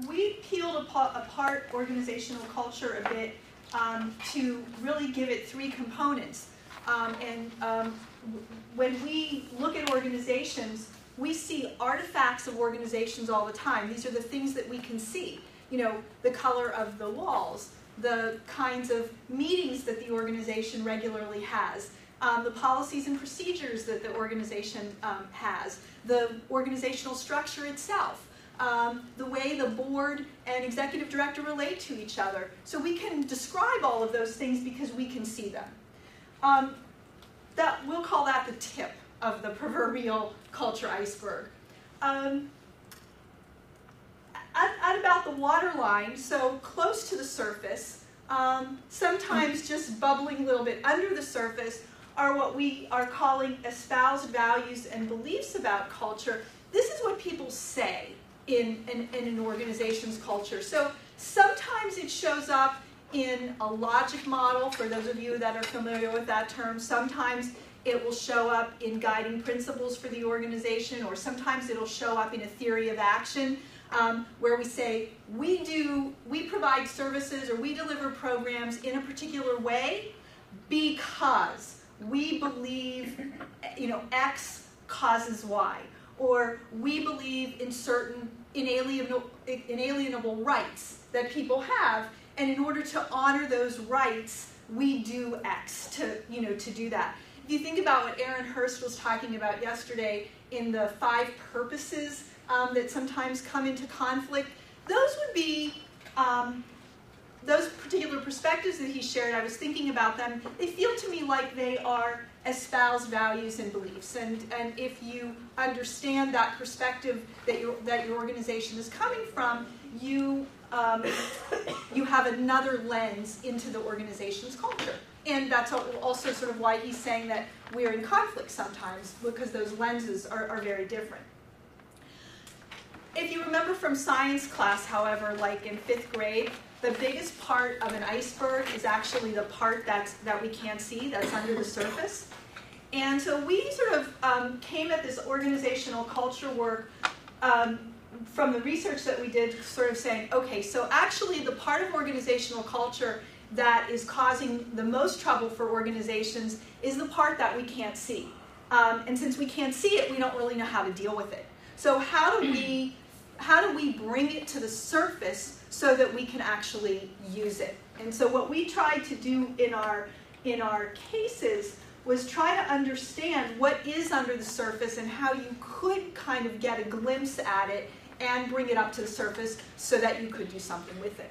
we peeled apart organizational culture a bit to really give it three components. When we look at organizations, we see artifacts of organizations all the time. These are the things that we can see. You know, the color of the walls, the kinds of meetings that the organization regularly has, the policies and procedures that the organization has, the organizational structure itself, the way the board and executive director relate to each other. So we can describe all of those things because we can see them. We'll call that the tip of the proverbial culture iceberg. At about the waterline, so close to the surface, sometimes just bubbling a little bit under the surface, are what we are calling espoused values and beliefs about culture. This is what people say in an organization's culture. So sometimes it shows up in a logic model, for those of you that are familiar with that term. Sometimes it will show up in guiding principles for the organization, or sometimes it'll show up in a theory of action, where we say we provide services or we deliver programs in a particular way because we believe, you know, X causes Y, or we believe in certain inalienable rights that people have, and in order to honor those rights, we do X to do that. If you think about what Aaron Hurst was talking about yesterday in the 5 purposes that sometimes come into conflict, those would be those particular perspectives that he shared. I was thinking about them. They feel to me like they are espoused values and beliefs, and if you understand that perspective that your organization is coming from, you have another lens into the organization's culture. And that's also sort of why he's saying that we're in conflict sometimes, because those lenses are very different. If you remember from science class, however, like in 5th grade, the biggest part of an iceberg is actually the part that we can't see, that's under the surface. And so we sort of came at this organizational culture work from the research that we did, sort of saying, okay, so actually the part of organizational culture that is causing the most trouble for organizations is the part that we can't see. And since we can't see it, we don't really know how to deal with it. So how do we bring it to the surface so that we can actually use it? And so what we tried to do in our cases was try to understand what is under the surface and how you could kind of get a glimpse at it and bring it up to the surface so that you could do something with it.